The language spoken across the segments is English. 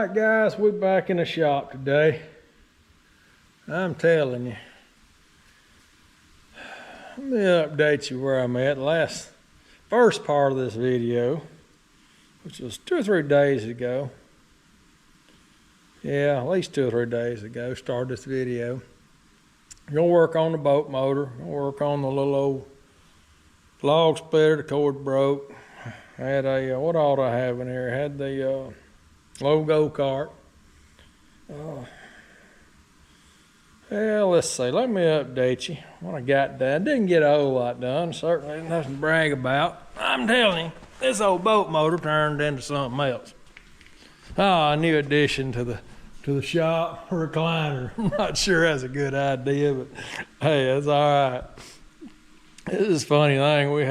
All right, guys, we're back in the shop today. I'm telling you. Let me update you where I'm at. First part of this video, which was 2 or 3 days ago. Yeah, at least 2 or 3 days ago, started this video. Gonna work on the boat motor. Gonna work on the little old log splitter. The cord broke. I had a, what all do I have in here? I had the logo cart. Well, let's see. Let me update you. What I got done. Didn't get a whole lot done. Certainly nothing to brag about. I'm telling you, this old boat motor turned into something else. A new addition to the shop recliner. I'm not sure that's a good idea, but hey, that's all right. This is a funny thing. We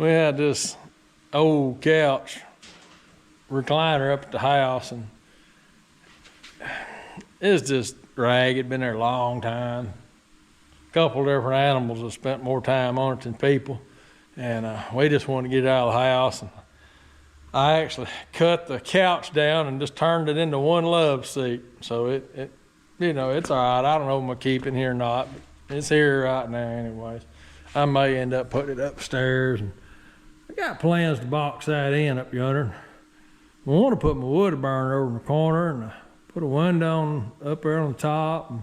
had this old couch recliner up at the house, and it's just ragged. Been there a long time. A couple different animals have spent more time on it than people, and we just wanted to get it out of the house. And I actually cut the couch down and just turned it into one love seat. So it you know, it's all right. I don't know if I'm gonna keep it here or not, but it's here right now anyways. I may end up putting it upstairs, and I got plans to box that in up yonder. I want to put my wood burner over in the corner and put a window up there on the top, and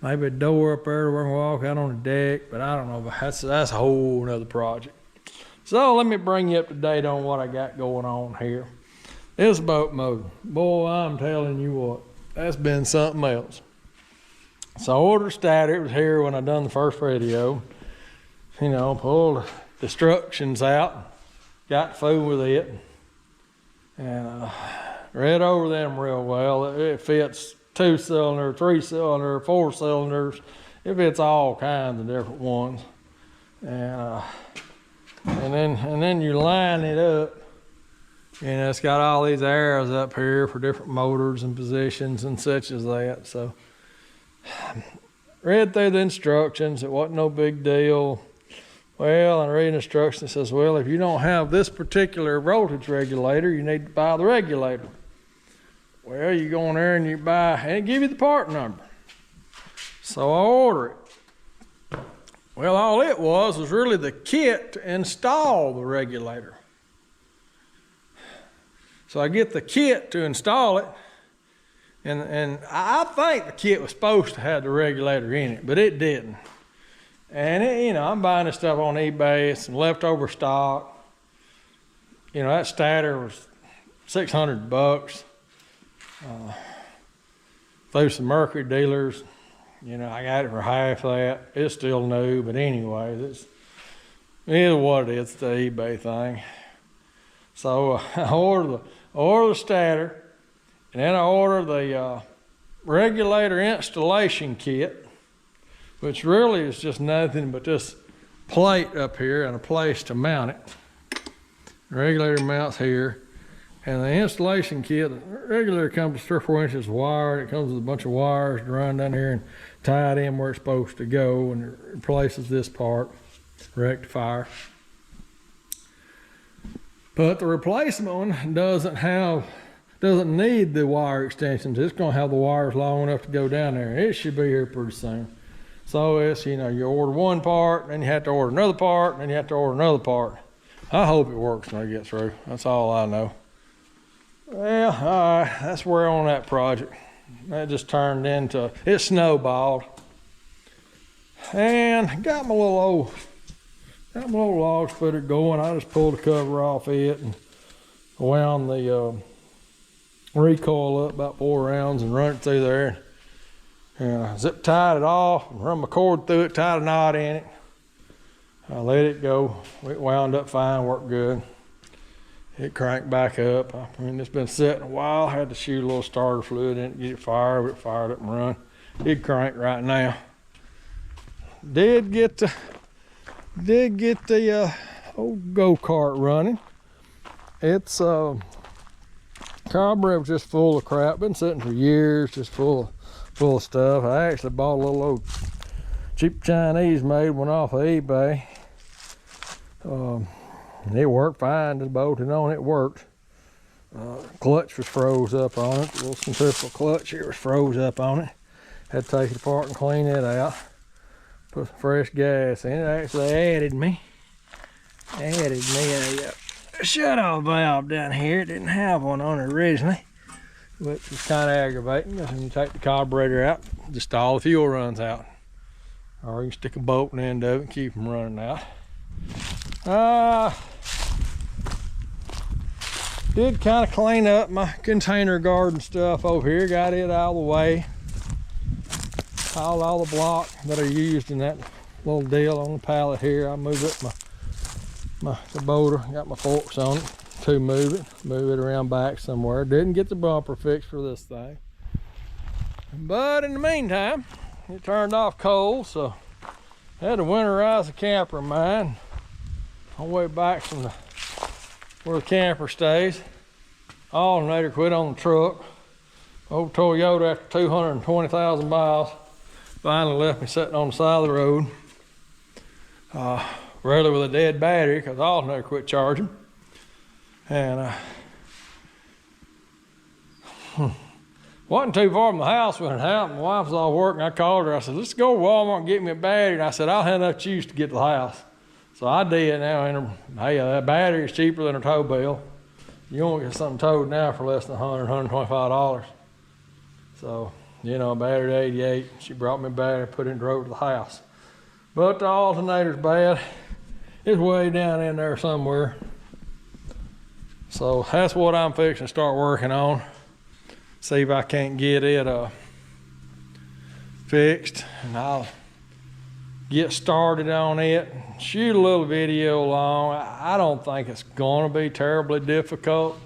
maybe a door up there where I can walk out on the deck, but I don't know. That's a whole nother project. So let me bring you up to date on what I got going on here. This boat motor, boy, I'm telling you what, that's been something else. So I ordered a starter. It was here when I done the first video. You know, pulled the instructions out, got fool with it, and read over them real well. It fits 2-cylinder, 3-cylinder, 4 cylinders. It fits all kinds of different ones. And then you line it up, and it's got all these arrows up here for different motors and positions and such as that. So read through the instructions. It wasn't no big deal. Well, and reading instructions, it says, well, if you don't have this particular voltage regulator, you need to buy the regulator. Well, you go in there and you buy, and it give you the part number. So I order it. Well, all it was really the kit to install the regulator. So I get the kit to install it, and I think the kit was supposed to have the regulator in it, but it didn't. And you know, I'm buying this stuff on eBay. It's some leftover stock. You know, that starter was $600. Through some Mercury dealers, you know, I got it for half that. It's still new, but anyways, it is what it is. It's the eBay thing. So I ordered the starter, and then I ordered the regulator installation kit, which really is just nothing but this plate up here and a place to mount it. The regulator mounts here, and the installation kit, the regulator comes with 3 or 4 inches of wire. It comes with a bunch of wires to run down here and tie it in where it's supposed to go, and it replaces this part, rectifier. But the replacement one doesn't need the wire extensions. It's gonna have the wires long enough to go down there. It should be here pretty soon. So it's, you know, you order one part, and then you have to order another part, and then you have to order another part. I hope it works when I get through. That's all I know. Well, all right, that's where on that project. That just turned into, it snowballed. And got my little log splitter going. I just pulled the cover off it and wound the recoil up about 4 rounds and run it through there. And I zip tied it off, run my cord through it, tied a knot in it. I let it go. It wound up fine, worked good. It cranked back up. I mean, it's been sitting a while. I had to shoot a little starter fluid in it, get it fired, but it fired up and run. It cranked right now. Did get the old go-kart running. It's carburetor was just full of crap. Been sitting for years, just full of stuff. I actually bought a little old cheap Chinese made one off of eBay. It worked fine. Just bolted on, it worked. Clutch was froze up on it. The little centrifugal clutch here was froze up on it. Had to take it apart and clean it out. Put some fresh gas in it. Actually added me a shut-off valve down here. It didn't have one on it originally, which was kind of aggravating because when you take the carburetor out, just all the fuel runs out. Or you can stick a bolt in the end of it and keep them running out. Did kind of clean up my container garden stuff over here. Got it out of the way. All the block that I used in that little deal on the pallet here. I moved up my Kubota. Got my forks on it to move it around back somewhere. Didn't get the bumper fixed for this thing. But in the meantime, it turned off cold, so I had to winterize the camper of mine on the way back from where the camper stays. Alternator quit on the truck. Old Toyota, after 220,000 miles, finally left me sitting on the side of the road. Really with a dead battery because the alternator quit charging. And wasn't too far from the house when it happened. My wife was all working. I called her. I said, let's go to Walmart and get me a battery. And I said, I'll have enough juice to get to the house. So I did now. And hey, that battery is cheaper than a tow bill. You won't get something towed now for less than $100, $125. So, you know, battery 88. She brought me a battery, put it and drove to the house. But the alternator's bad. It's way down in there somewhere. So that's what I'm fixing to start working on. See if I can't get it fixed, and I'll get started on it. Shoot a little video along. I don't think it's going to be terribly difficult.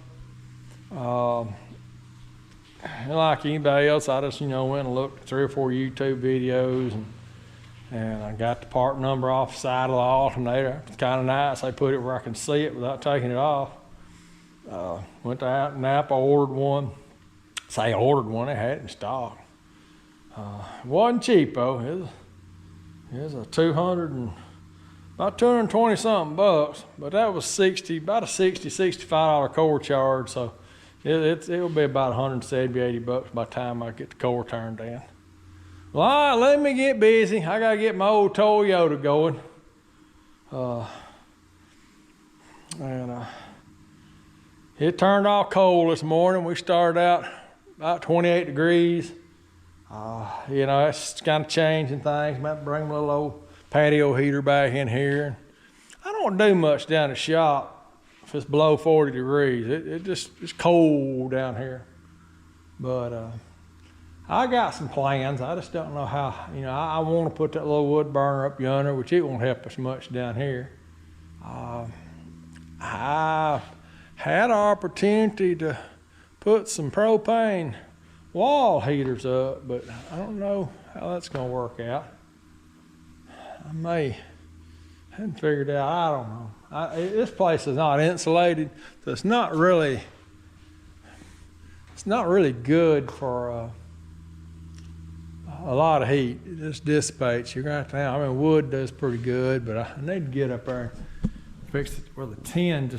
Like anybody else, I just went and looked at 3 or 4 YouTube videos, and I got the part number off the side of the alternator. It's kind of nice. They put it where I can see it without taking it off. Went to out in Napa, ordered one. Say ordered one, they had it in stock. It wasn't cheap though. It was about 220 something bucks, but that was about a $65 core charge. So it'll be about 170, 80 bucks by the time I get the core turned in. Well, all right, let me get busy. I gotta get my old Toyota going. It turned off cold this morning. We started out about 28 degrees. It's kind of changing things. Might bring my little old patio heater back in here. I don't do much down the shop if it's below 40 degrees. It's cold down here. But I got some plans. I just don't know how. I want to put that little wood burner up yonder, which it won't help us much down here. I had an opportunity to put some propane wall heaters up, but I don't know how that's going to work out. I hadn't figured out. I don't know. This place is not insulated, so it's not really good for a lot of heat. It just dissipates. You're going to have to. Wood does pretty good, but I need to get up there and fix it where the tin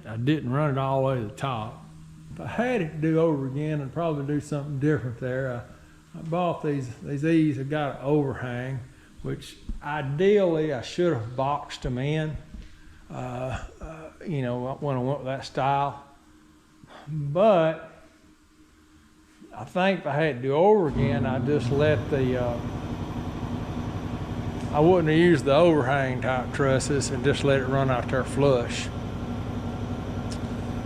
I didn't run it all the way to the top. If I had it to do over again, I'd probably do something different there. I bought these E's have got an overhang, which ideally I should have boxed them in, when I went with that style. But I think if I had to do over again, I'd just let I wouldn't have used the overhang type trusses and just let it run out there flush.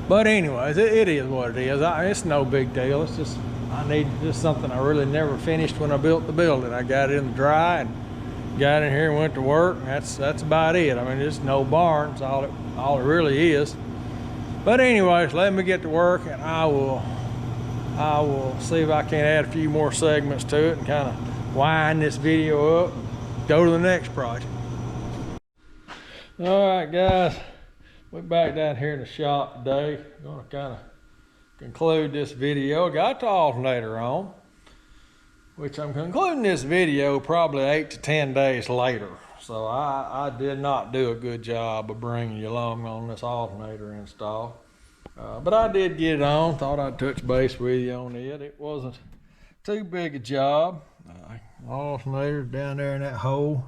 But anyways, it is what it is. It's no big deal. It's just I need just something I really never finished when I built the building. I got it in the dry and got in here and went to work. And that's about it. It's no barns. All it really is. But anyways, let me get to work, and I will see if I can add a few more segments to it and kind of wind this video up. Go to the next project. All right, guys. We're back down here in the shop today. I'm going to kind of conclude this video. Got the alternator on, which I'm concluding this video probably 8 to 10 days later. So I did not do a good job of bringing you along on this alternator install. But I did get it on. Thought I'd touch base with you on it. It wasn't too big a job. Alternator down there in that hole,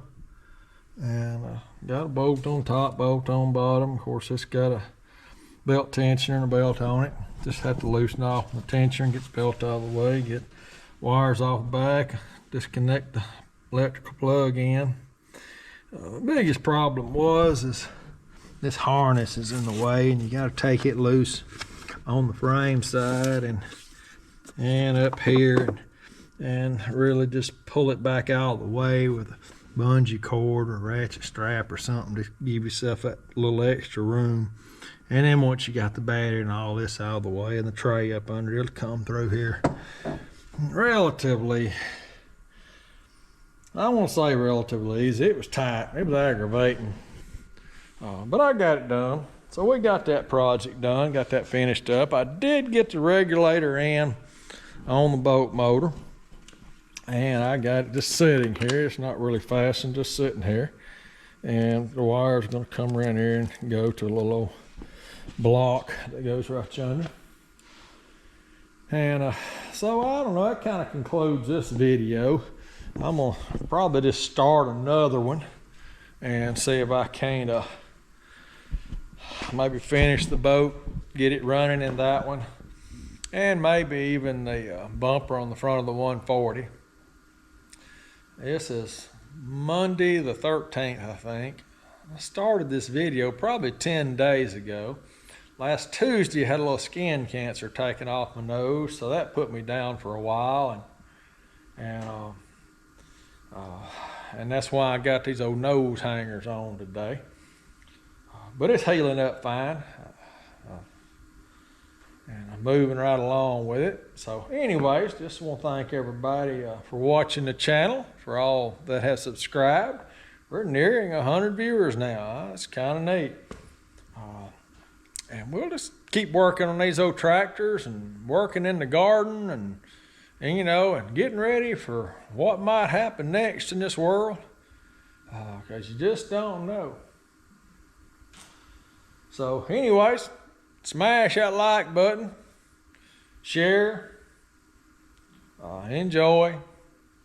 and got a bolt on top, bolt on bottom. Of course, it's got a belt tensioner and a belt on it. Just have to loosen off the tensioner and get the belt out of the way, get wires off the back, disconnect the electrical plug in. The biggest problem is this harness is in the way, and you got to take it loose on the frame side and up here, and really just pull it back out of the way with a bungee cord or ratchet strap or something to give yourself that little extra room. And then once you got the battery and all this out of the way and the tray up under, it'll come through here relatively, I won't say relatively easy. It was tight, it was aggravating, but I got it done. So we got that project done, got that finished up. I did get the regulator in on the boat motor, and I got it just sitting here. It's not really fastened, just sitting here, and the wire's going to come around here and go to a little old block that goes right yonder. And so I don't know, that kind of concludes this video. I'm gonna probably just start another one and see if I can't maybe finish the boat, get it running in that one, and maybe even the bumper on the front of the 140. This is Monday the 13th, I think. I started this video probably 10 days ago. Last Tuesday I had a little skin cancer taken off my nose, so that put me down for a while, and that's why I got these old nose hangers on today. But it's healing up fine, and I'm moving right along with it. So anyways, just want to thank everybody for watching the channel, for all that has subscribed. We're nearing 100 viewers now. It's kind of neat. And we'll just keep working on these old tractors and working in the garden and you know, and getting ready for what might happen next in this world, because you just don't know. So anyways, smash that like button, share, enjoy,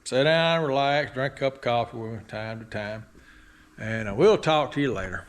sit down, relax, drink a cup of coffee with me time to time, and we'll talk to you later.